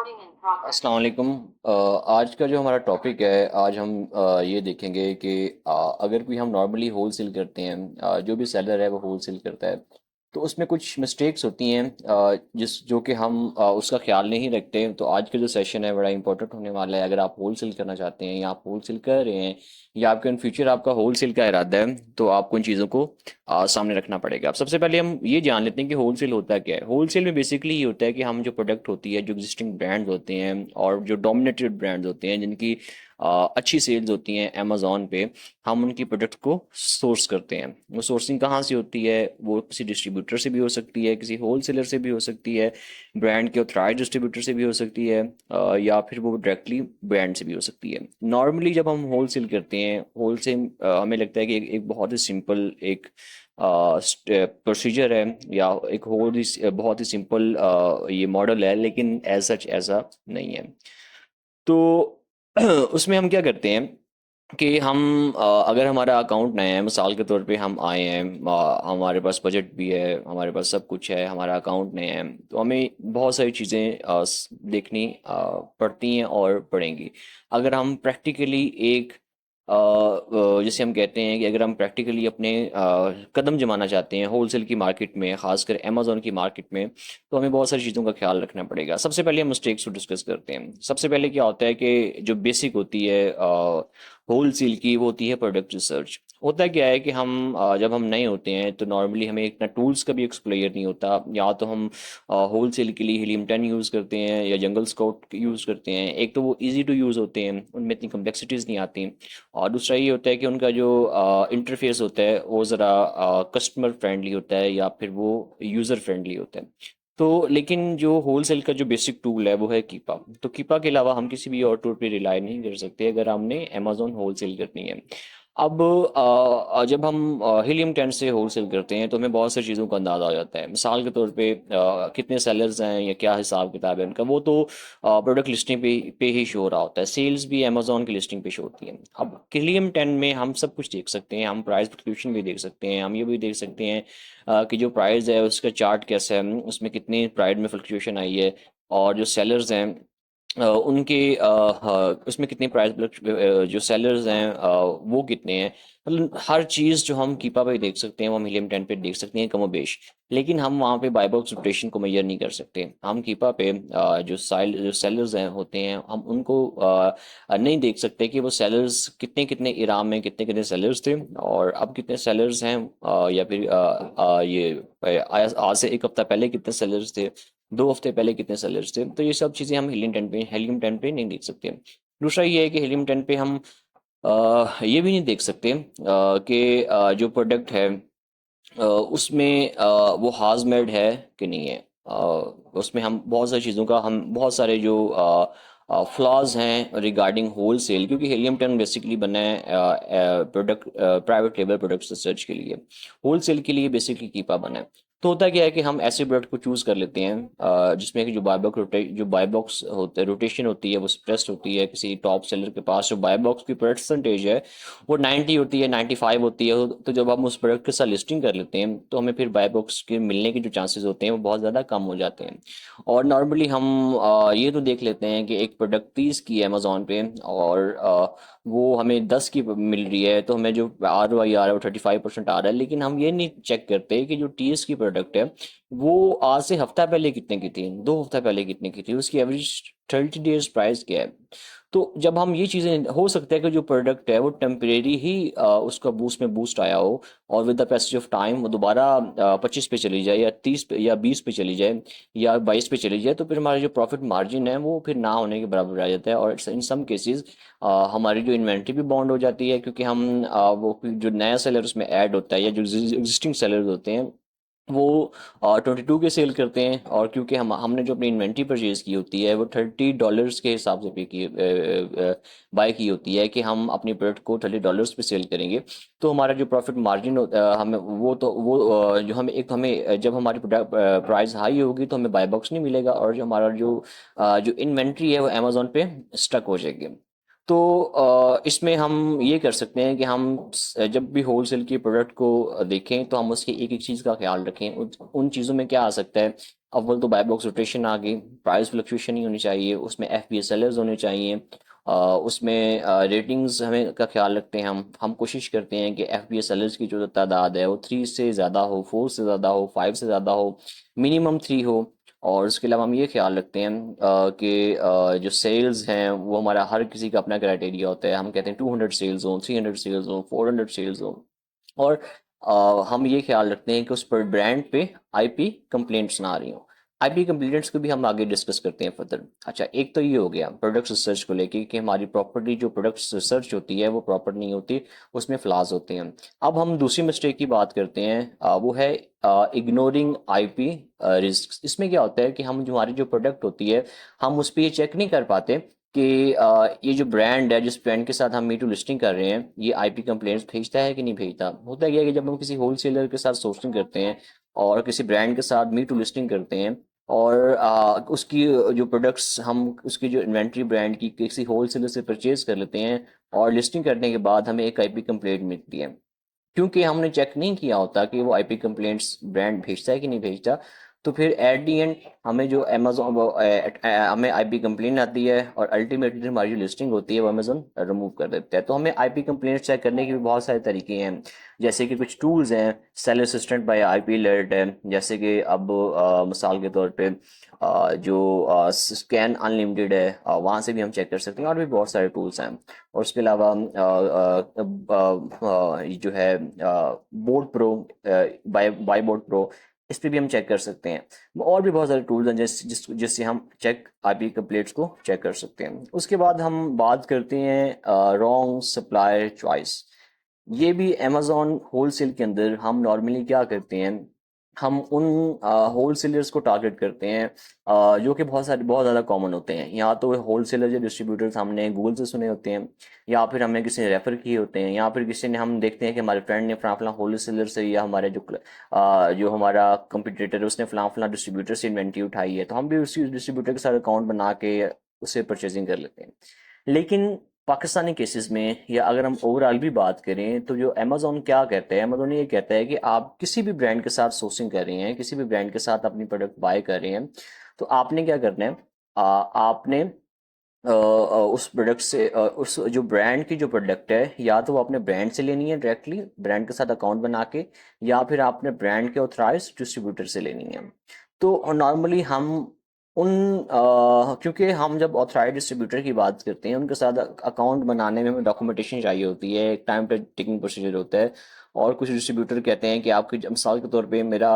अस्सलाम वालेकुम। आज का जो हमारा टॉपिक है, आज हम ये देखेंगे कि अगर कोई हम नॉर्मली होल सेल करते हैं, जो भी सेलर है वो होल सेल करता है, तो उसमें कुछ मिस्टेक्स होती हैं जिस जो कि हम उसका ख्याल नहीं रखते। तो आज का जो सेशन है बड़ा इंपॉर्टेंट होने वाला है। अगर आप होल सेल करना चाहते हैं या आप होल सेल कर रहे हैं या आपके इन फ्यूचर आपका होल सेल का इरादा है, तो आपको इन चीज़ों को सामने रखना पड़ेगा। अब सबसे पहले हम ये जान लेते हैं कि होलसेल होता क्या है। होलसेल में बेसिकली ये होता है कि हम जो प्रोडक्ट होती है, जो एग्जिस्टिंग ब्रांड्स होते हैं और जो डोमिनेटेड ब्रांड्स होते हैं जिनकी अच्छी सेल्स होती हैं अमेजोन पे, हम उनकी प्रोडक्ट को सोर्स करते हैं। वो सोर्सिंग कहाँ से होती है? वो किसी डिस्ट्रीब्यूटर से भी हो सकती है, किसी होलसेलर से भी हो सकती है, ब्रांड के ऑथराइज डिस्ट्रीब्यूटर से भी हो सकती है, या फिर वो डायरेक्टली ब्रांड से भी हो सकती है। नॉर्मली जब हम होलसेल करते हैं, होलसेल हमें लगता है कि एक बहुत ही सिंपल एक प्रोसीजर है या एक बहुत ही सिंपल ये मॉडल है, लेकिन एज सच ऐसा नहीं है। तो उसमें हम क्या करते हैं कि हम अगर हमारा अकाउंट नया है, मिसाल के तौर पे हम आए हैं, हमारे पास बजट भी है, हमारे पास सब कुछ है, हमारा अकाउंट नया है, तो हमें बहुत सारी चीज़ें देखनी पड़ती हैं और पड़ेंगी। अगर हम प्रैक्टिकली एक जैसे हम कहते हैं कि अगर हम प्रैक्टिकली अपने कदम जमाना चाहते हैं होलसेल की मार्केट में, खासकर अमेजोन की मार्केट में, तो हमें बहुत सारी चीज़ों का ख्याल रखना पड़ेगा। सबसे पहले हम मिस्टेक्स को डिस्कस करते हैं। सबसे पहले क्या होता है कि जो बेसिक होती है होल सेल की, वो होती है प्रोडक्ट रिसर्च। होता क्या है कि हम जब हम नए होते हैं तो नॉर्मली हमें इतना टूल्स का भी एक्सप्लोयर नहीं होता। या तो हम होल सेल के लिए हीलियम 10 यूज़ करते हैं या जंगल स्काउट यूज़ करते हैं। एक तो वो इजी टू यूज़ होते हैं, उनमें इतनी कम्प्लेक्सिटीज़ नहीं आती, और दूसरा ये होता है कि उनका जो इंटरफेस होता है वो ज़रा कस्टमर फ्रेंडली होता है या फिर वो यूज़र फ्रेंडली होता है। तो लेकिन जो होलसेल का जो बेसिक टूल है वो है कीपा। तो कीपा के अलावा हम किसी भी और टूल पे रिलाई नहीं कर सकते अगर हमने अमेजोन होलसेल करनी है। अब जब हम हीलियम टेंट से होलसेल करते हैं तो हमें बहुत सारी चीज़ों का अंदाज़ा हो जाता है। मिसाल के तौर पे कितने सेलर्स हैं या क्या हिसाब किताब है उनका, वो तो प्रोडक्ट लिस्टिंग पे ही शो हो रहा होता है। सेल्स भी अमेजोन की लिस्टिंग पे शो होती है। अब हीलियम टेंट में हम सब कुछ देख सकते हैं, हम प्राइस फ्लक्चुएशन भी देख सकते हैं, हम ये भी देख सकते हैं कि जो प्राइस है उसका चार्ट कैसा है, उसमें कितनी प्राइस में फ्लक्चुएशन आई है, और जो सेलर्स हैं उनके उसमें कितनी प्राइस, जो सेलर्स हैं वो कितने हैं। मतलब हर चीज़ जो हम कीपा पे देख सकते हैं वो हम हीलियम टेन पे देख सकते हैं कमोबेश। लेकिन हम वहाँ पे बाय बॉक्स रोटेशन को मेजर नहीं कर सकते। हम कीपा पे जो सेलर्स हैं होते हैं, हम उनको नहीं देख सकते कि वो सेलर्स कितने कितने ईराम में कितने कितने सेलर्स थे और अब कितने सेलर्स हैं, या फिर आज से एक हफ्ता पहले कितने सेलर्स थे, 2 हफ्ते पहले कितने सेलर्स थे। तो ये सब चीज़ें हम हीलियम टेन पे नहीं देख सकते। दूसरा ये है कि हीलियम टेन पे हम ये भी नहीं देख सकते कि जो प्रोडक्ट है उसमें वो हाजमेड है कि नहीं है। उसमें हम बहुत सारी चीज़ों का, हम बहुत सारे जो फ्लॉज हैं रिगार्डिंग होल सेल, क्योंकि हीलियम टेन बेसिकली बना है product private label products research के लिए। होल सेल के लिए बेसिकली कीपा बना है। तो होता क्या है कि हम ऐसे प्रोडक्ट को चूज़ कर लेते हैं जिसमें कि जो बाय बॉक्स होता है, रोटेशन होती है, वो स्प्रेस्ड होती है। किसी टॉप सेलर के पास जो बाय बॉक्स की परसेंटेज है वो 90 होती है, 95 होती है। तो जब हम उस प्रोडक्ट के साथ लिस्टिंग कर लेते हैं तो हमें फिर बाय बॉक्स के मिलने के जो चांसेस होते हैं वो बहुत ज़्यादा कम हो जाते हैं। और नॉर्मली हम ये तो देख लेते हैं कि एक प्रोडक्ट 30 की है अमेजोन पे और वो हमें 10 की मिल रही है, तो हमें जो ROI आ रहा है वो 35% आ रहा है। लेकिन हम ये नहीं चेक करते कि जो 30 की प्रोडक्ट है वो आज से हफ्ता पहले कितने की थी, 2 हफ्ता पहले कितने की थी, उसकी एवरेज 30 डेज प्राइस क्या है। तो जब हम ये चीज़ें, हो सकता है कि जो प्रोडक्ट है वो टेम्परेरी ही उसका बूस्ट आया हो और with the passage of time वो दोबारा 25 पे चली जाए या 30 पे या 20 पे चली जाए या 22 पे चली जाए, तो फिर हमारा जो प्रॉफिट मार्जिन है वो फिर ना होने के बराबर आ जाता है। और इन सम केसेस हमारी जो इन्वेंट्री भी बाउंड हो जाती है, क्योंकि हम वो जो नया सेलर उसमें ऐड होता है या जो एग्जिस्टिंग सेलर्स होते हैं वो 22 के सेल करते हैं। और क्योंकि हमने जो अपनी इन्वेंट्री परचेज की होती है वो $30 के हिसाब से पे की बाय की होती है कि हम अपनी प्रोडक्ट को $30 पे सेल करेंगे। तो हमारा जो प्रॉफिट मार्जिन हमें जो हमें एक तो हमें जब हमारी प्राइस हाई होगी तो हमें बाय बॉक्स नहीं मिलेगा, और जो हमारा जो इन्वेंट्री है वो अमेजोन पे स्टक हो जाएगी। तो इसमें हम ये कर सकते हैं कि हम जब भी होलसेल की प्रोडक्ट को देखें तो हम उसकी एक एक चीज़ का ख्याल रखें। उन चीज़ों में क्या आ सकता है, अव्वल तो बाय बॉक्स रोटेशन आ गई, प्राइस फ्लक्चुएशन नहीं होनी चाहिए, उसमें एफ पी एस सेलर्स होने चाहिए, उसमें रेटिंग्स हमें का ख्याल रखते हैं। हम कोशिश करते हैं कि एफ पी एस सेलर्स की जो तादाद है वो 3 से ज़्यादा हो, 4 से ज़्यादा हो, 5 से ज़्यादा हो, मिनिमम 3 हो। और उसके अलावा हम ये ख्याल रखते हैं कि जो सेल्स हैं वो हमारा हर किसी का अपना क्राइटेरिया होता है। हम कहते हैं 200 सेल्स हो, 300 सेल्स हो, 400 सेल्स हो। और हम ये ख्याल रखते हैं कि उस पर ब्रांड पे आईपी कंप्लेंट्स ना आ रही हो। आईपी कंप्लेंट्स को भी हम आगे डिस्कस करते हैं फर्दर। अच्छा, एक तो ये हो गया प्रोडक्ट रिसर्च को लेके कि हमारी प्रॉपर्टी जो प्रोडक्ट रिसर्च होती है वो प्रॉपर नहीं होती, उसमें फ्लॉज होते हैं। अब हम दूसरी मिस्टेक की बात करते हैं, वो है इग्नोरिंग आईपी रिस्क। इसमें क्या होता है कि हम जो हमारी जो प्रोडक्ट होती है हम उस पर ये चेक नहीं कर पाते कि ये जो ब्रांड है, जिस ब्रांड के साथ हम मी टू लिस्टिंग कर रहे हैं, ये आईपी कंप्लेंट्स भेजता है कि नहीं भेजता। होता क्या है कि जब हम किसी होलसेलर के साथ सोर्सिंग करते हैं और किसी ब्रांड के साथ मी टू लिस्टिंग करते हैं और उसकी जो प्रोडक्ट्स हम उसकी जो इन्वेंट्री ब्रांड की किसी होलसेलर से परचेज कर लेते हैं और लिस्टिंग करने के बाद हमें एक आईपी कंप्लेंट मिलती है, क्योंकि हमने चेक नहीं किया होता कि वो आईपी कंप्लेंट्स ब्रांड भेजता है कि नहीं भेजता। तो फिर एट दी एंड हमें जो अमेजोन हमें आईपी कंप्लेंट आती है और अल्टीमेटली हमारी जो लिस्टिंग होती है वो अमेजोन रिमूव कर देता है। तो हमें आईपी कंप्लेंट चेक करने के भी बहुत सारे तरीके हैं, जैसे कि कुछ टूल्स हैं, sell assistant buy IP alert है, जैसे कि अब मिसाल के तौर पे जो स्कैन अनलिमिटेड है, वहाँ से भी हम चेक कर सकते हैं, और भी बहुत सारे टूल्स हैं। और उसके अलावा ये जो है board pro, by board pro, इस पे भी हम चेक कर सकते हैं। और भी बहुत सारे टूल्स हैं जिससे हम चेक आईपी कंप्लेंट्स को चेक कर सकते हैं। उसके बाद हम बात करते हैं रॉन्ग सप्लायर चॉइस। ये भी अमेजोन होलसेल के अंदर हम नॉर्मली क्या करते हैं, हम उन होलसेलर्स को टारगेट करते हैं जो कि बहुत ज़्यादा कॉमन होते हैं। या तो होलसेलर या डिस्ट्रीब्यूटर्स हमने गूगल से सुने होते हैं, या फिर हमें किसी ने रेफ़र किए होते हैं, या फिर किसी ने, हम देखते हैं कि हमारे फ्रेंड ने फलां फलां होलसेलर से, या हमारे जो हमारा कंपटीटर है उसने फलां फलां डिस्ट्रीब्यूटर से इन्वेंट्री उठाई है, तो हम भी उसी डिस्ट्रीब्यूटर के साथ अकाउंट बना के उससे परचेजिंग कर लेते हैं। लेकिन पाकिस्तानी केसेस में, या अगर हम ओवरऑल भी बात करें, तो जो अमेजोन क्या कहता है, अमेजोन ये कहता है कि आप किसी भी ब्रांड के साथ सोर्सिंग कर रहे हैं, किसी भी ब्रांड के साथ अपनी प्रोडक्ट बाय कर रहे हैं, तो आपने क्या करना है, आपने उस प्रोडक्ट से उस जो ब्रांड की जो प्रोडक्ट है, या तो वो अपने ब्रांड से लेनी है डायरेक्टली ब्रांड के साथ अकाउंट बना के, या फिर आपने ब्रांड के ऑथराइज डिस्ट्रीब्यूटर से लेनी है। तो नॉर्मली हम उन क्योंकि हम जब ऑथराइज डिस्ट्रीब्यूटर की बात करते हैं, उनके साथ अकाउंट बनाने में हमें डॉक्यूमेंटेशन चाहिए होती है, एक टाइम टेकिंग प्रोसीजर होता है। और कुछ डिस्ट्रीब्यूटर कहते हैं कि आपकी, मिसाल के तौर पे मेरा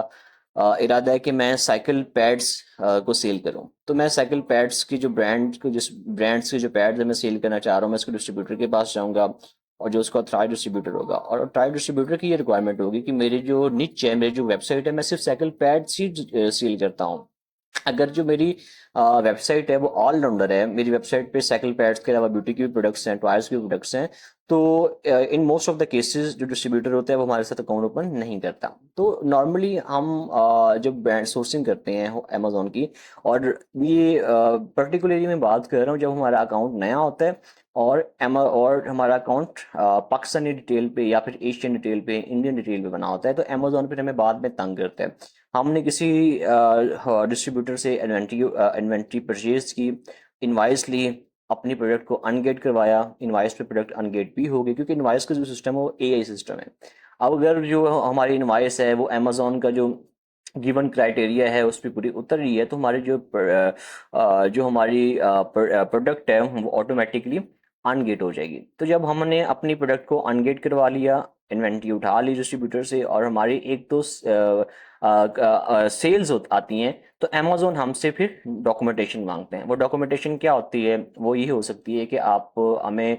इरादा है कि मैं साइकिल पैड्स को सेल करूं, तो मैं साइकिल पैड्स की जो ब्रांड को, जिस ब्रांड्स के जो पैड्स मैं सेल करना चाह रहा हूँ, मैं उसके डिस्ट्रीब्यूटर के पास जाऊंगा, और जो उसका ट्राई डिस्ट्रीब्यूटर होगा, और ट्राई डिस्ट्रीब्यूटर की ये रिक्वायरमेंट होगी कि मेरी जो निच है, मेरी जो वेबसाइट है, मैं सिर्फ साइकिल पैड्स ही सेल करता हूँ। अगर जो मेरी वेबसाइट है वो ऑलराउंडर है, मेरी वेबसाइट पे साइकिल पैड्स के अलावा ब्यूटी के भी प्रोडक्ट्स हैं, टॉयज के भी प्रोडक्ट्स हैं, तो in most of the cases जो डिस्ट्रीब्यूटर होता है वो हमारे साथ अकाउंट ओपन नहीं करता। तो नॉर्मली हम जब ब्रांड सोर्सिंग करते हैं अमेजोन की, और ये पर्टिकुलरली मैं बात कर रहा हूँ जब हमारा अकाउंट नया होता है, और हमारा अकाउंट पाकिस्तानी डिटेल पे, या फिर एशियन डिटेल पे, इंडियन डिटेल पे बना होता है, तो अमेजोन फिर हमें बाद में तंग करता है। हमने किसी डिस्ट्रीब्यूटर से इन्वेंट्री परचेज की, इनवाइस ली, अपनी प्रोडक्ट को अनगेट करवाया, इनवाइस पे प्रोडक्ट अनगेट भी हो गई, क्योंकि इनवाइस का जो सिस्टम है वो एआई सिस्टम है। अब अगर जो हमारी इनवाइस है वो अमेजोन का जो गिवन क्राइटेरिया है उस पर पूरी उतर रही है, तो हमारी जो हमारी प्रोडक्ट है वो ऑटोमेटिकली अनगेट हो जाएगी। तो जब हमने अपनी प्रोडक्ट को अनगेट करवा लिया, इन्वेंट्री उठा ली डिस्ट्रीब्यूटर से, और हमारी एक तो सेल्स आती हैं, तो अमेजोन हमसे फिर डॉक्यूमेंटेशन मांगते हैं। वो डॉक्यूमेंटेशन क्या होती है, वो ये हो सकती है कि आप हमें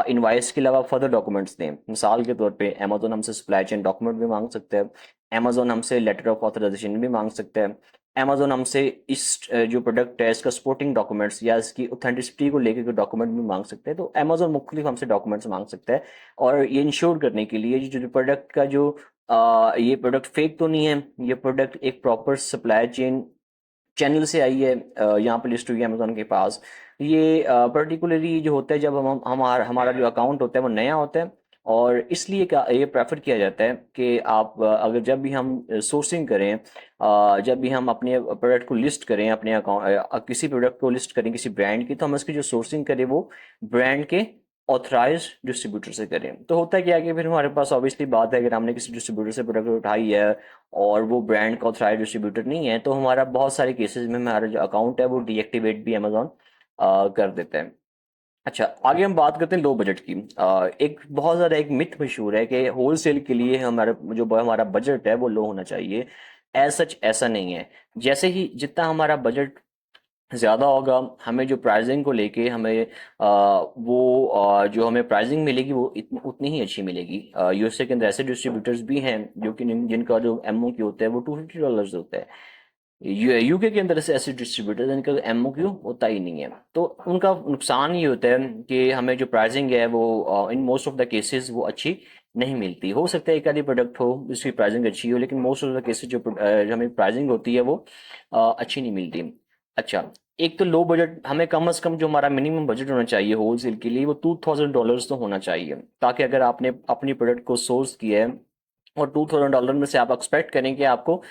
इनवाइस के अलावा फर्दर डॉक्यूमेंट्स दें। मिसाल के तौर पे अमेजोन हमसे सप्लाई चेन डॉक्यूमेंट भी मांग सकते हैं, अमेजोन हमसे लेटर ऑफ ऑथराइजेशन भी मांग सकते हैं, अमेजोन हमसे इस जो प्रोडक्ट है इसका सपोर्टिंग डॉक्यूमेंट्स या इसकी ऑथेंटिसिटी को लेकर के डॉक्यूमेंट भी मांग सकते हैं। तो अमेजोन मुख्तलिफ हमसे डॉक्यूमेंट्स मांग सकता है, और ये इंश्योर करने के लिए जो प्रोडक्ट का जो ये प्रोडक्ट फेक तो नहीं है, ये प्रोडक्ट एक प्रॉपर सप्लाई चेन चैनल से आई है, यहाँ पे लिस्ट हुई है अमेजोन के पास। ये पर्टिकुलरली जो होता है जब हम हमारा जो अकाउंट होता है वो नया होता है, और इसलिए क्या ये प्रेफर किया जाता है कि आप अगर जब भी हम सोर्सिंग करें, जब भी हम अपने प्रोडक्ट को लिस्ट करें, अपने अकाउंट किसी प्रोडक्ट को लिस्ट करें किसी ब्रांड की, तो हम उसकी जो सोर्सिंग करें वो ब्रांड के ऑथराइज डिस्ट्रीब्यूटर से करें। तो होता क्या है कि फिर हमारे पास ऑब्वियसली बात है, अगर हमने किसी डिस्ट्रीब्यूटर से प्रोडक्ट उठाई है और वो ब्रांड का ऑथराइज डिस्ट्रीब्यूटर नहीं है, तो हमारा बहुत सारे केसेस में हमारा जो अकाउंट है वो डीएक्टिवेट भी अमेजोन कर देते हैं। अच्छा, आगे हम बात करते हैं लो बजट की। एक बहुत ज़्यादा एक मिथ मशहूर है कि होल सेल के लिए हमारा बजट है वो लो होना चाहिए। एज सच ऐसा नहीं है। जैसे ही जितना हमारा बजट ज़्यादा होगा, हमें जो प्राइसिंग को लेके हमें जो हमें प्राइसिंग मिलेगी वो उतनी ही अच्छी मिलेगी। यूएसए के अंदर ऐसे डिस्ट्रीब्यूटर्स भी हैं जो कि जिनका जो एमओक्यू होता है वो $250 होता है। यूके के अंदर ऐसे डिस्ट्रीब्यूटर जिनका एमओक्यू होता ही नहीं है, तो उनका नुकसान ये होता है कि हमें जो प्राइसिंग है वो in most of the cases वो अच्छी नहीं मिलती। हो सकता है एक आधी प्रोडक्ट हो जिसकी प्राइसिंग अच्छी हो, लेकिन मोस्ट ऑफ द केसेस जो हमें प्राइसिंग होती है वो अच्छी नहीं मिलती। अच्छा, एक तो लो बजट, हमें कम से कम जो हमारा मिनिमम बजट होना चाहिए होल सेल के लिए वो $2000 तो होना चाहिए, ताकि अगर आपने अपनी प्रोडक्ट को सोर्स किया है और $2000 में से आप एक्सपेक्ट करें कि आपको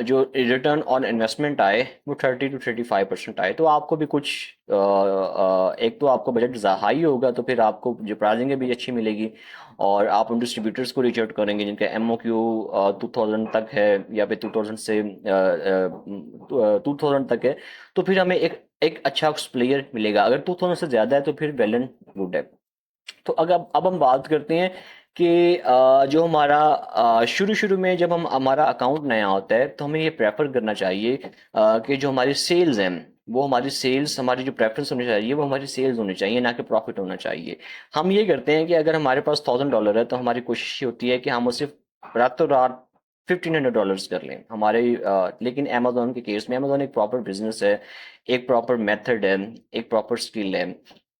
जो रिटर्न ऑन इन्वेस्टमेंट आए वो 30 to 35% आए, तो आपको भी कुछ एक तो आपको बजट हाई होगा, तो फिर आपको जो प्राइसिंग भी अच्छी मिलेगी, और आप उन डिस्ट्रीब्यूटर्स को रीच आउट करेंगे जिनका एमओक्यू 2000 तक है, या फिर 2000 तक है, तो फिर हमें एक एक अच्छा प्लेयर मिलेगा। अगर 2000 से ज़्यादा है तो फिर वेल एंड गुड है। तो अगर अब हम बात करते हैं कि जो हमारा शुरू शुरू में जब हम हमारा अकाउंट नया होता है तो हमें ये प्रेफर करना चाहिए कि जो हमारी सेल्स हैं वो हमारी सेल्स, हमारी जो प्रेफरेंस होनी चाहिए वो हमारी सेल्स होनी चाहिए, ना कि प्रॉफिट होना चाहिए। हम ये करते हैं कि अगर हमारे पास $1000 है तो हमारी कोशिश ये होती है कि हम उसे रातों रात $1500 कर लें हमारे। लेकिन अमेजोन के केस में, अमेजोन एक प्रॉपर बिजनेस है, एक प्रॉपर मेथड है, एक प्रॉपर स्किल है।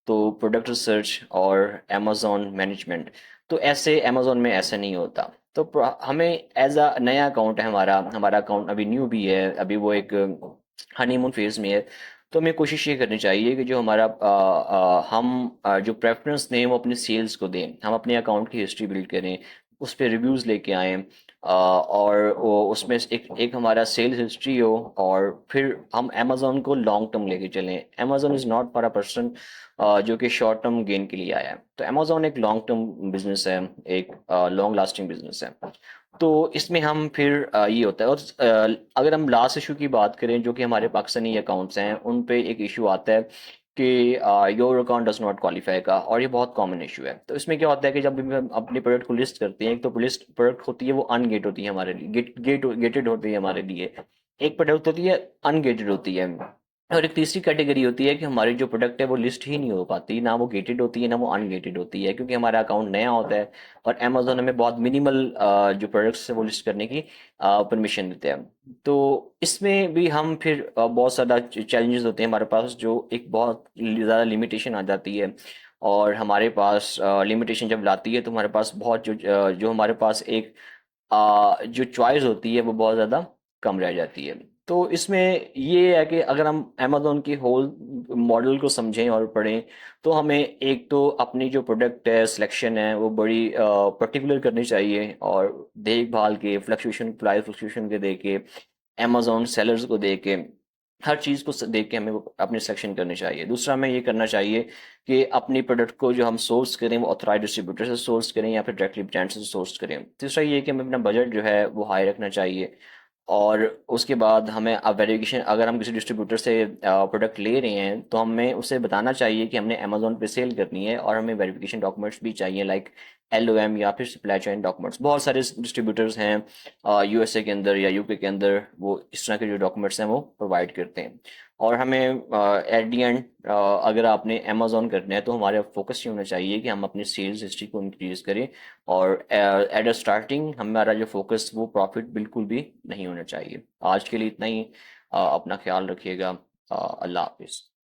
तो प्रोडक्ट रिसर्च और अमेजोन मैनेजमेंट, तो ऐसे अमेजोन में ऐसा नहीं होता। तो हमें एज अ नया अकाउंट है, हमारा हमारा अकाउंट अभी न्यू भी है, अभी वो एक हनीमून फेज में है, तो हमें कोशिश ये करनी चाहिए कि जो हमारा जो प्रेफरेंस दें वो अपने सेल्स को दें, हम अपने अकाउंट की हिस्ट्री बिल्ड करें, उस पर रिव्यूज़ लेके आएँ, और उसमें एक एक हमारा सेल्स हिस्ट्री हो, और फिर हम अमेजोन को लॉन्ग टर्म लेके चलें। Amazon is not for a person जो कि शॉर्ट टर्म गेन के लिए आया है। तो अमेजोन एक लॉन्ग टर्म बिजनेस है, एक लॉन्ग लास्टिंग बिजनेस है। तो इसमें हम फिर ये होता है। और अगर हम लास्ट इशू की बात करें जो कि हमारे पाकिस्तानी अकाउंट्स हैं, उन पे एक इशू आता है कि your account does not qualify का, और ये बहुत कॉमन इशू है। तो इसमें क्या होता है कि जब भी हम अपने प्रोडक्ट को लिस्ट करते हैं, एक तो लिस्ट प्रोडक्ट होती है वो अनगेट होती है हमारे लिए, गेटेड होती है हमारे लिए। एक प्रोडक्ट होती है अनगेटेड होती है, और एक तीसरी कैटेगरी होती है कि हमारी जो प्रोडक्ट है वो लिस्ट ही नहीं हो पाती, ना वो गेटेड होती है ना वो अनगेटेड होती है, क्योंकि हमारा अकाउंट नया होता है और अमेजोन हमें बहुत मिनिमल जो प्रोडक्ट्स है वो लिस्ट करने की परमिशन देते हैं। तो इसमें भी हम फिर बहुत ज़्यादा चैलेंजेस होते हैं हमारे पास, जो एक बहुत ज़्यादा लिमिटेशन आ जाती है। और हमारे पास लिमिटेशन जब लाती है तो हमारे पास बहुत जो हमारे पास एक जो चॉइस होती है वो बहुत ज़्यादा कम रह जाती है। तो इसमें ये है कि अगर हम अमेज़न की होल मॉडल को समझें और पढ़ें, तो हमें एक तो अपनी जो प्रोडक्ट है, सिलेक्शन है, वो बड़ी पर्टिकुलर करनी चाहिए, और देखभाल के फ्लक्चुएशन, प्राइस फ्लक्चुएशन के देख के, अमेज़न सेलर्स को देख के, हर चीज़ को देख के हमें वो अपनी सिलेक्शन करनी चाहिए। दूसरा हमें ये करना चाहिए कि अपनी प्रोडक्ट को जो हम सोर्स करें वो ऑथराइज्ड डिस्ट्रीब्यूटर से सोर्स करें या फिर डायरेक्टली ब्रांड से सोर्स करें। तीसरा ये कि हमें अपना बजट जो है वो हाई रखना चाहिए, और उसके बाद हमें अब वेरिफिकेशन, अगर हम किसी डिस्ट्रीब्यूटर से प्रोडक्ट ले रहे हैं तो हमें उसे बताना चाहिए कि हमने अमेजोन पे सेल करनी है, और हमें वेरिफिकेशन डॉक्यूमेंट्स भी चाहिए, लाइक एलओएम या फिर सप्लाई चेन डॉक्यूमेंट्स। बहुत सारे डिस्ट्रीब्यूटर्स हैं यूएसए के अंदर या यूके के अंदर, वो इस तरह के जो डॉक्यूमेंट्स हैं वो प्रोवाइड करते हैं। और हमें एट दी एंड अगर आपने अमेजोन करना है तो हमारा फोकस ये होना चाहिए कि हम अपनी सेल्स हिस्ट्री को इंक्रीज करें, और एट अ स्टार्टिंग हमारा जो फोकस वो प्रॉफिट बिल्कुल भी नहीं होना चाहिए। आज के लिए इतना ही। अपना ख्याल रखिएगा। अल्लाह हाफिज़।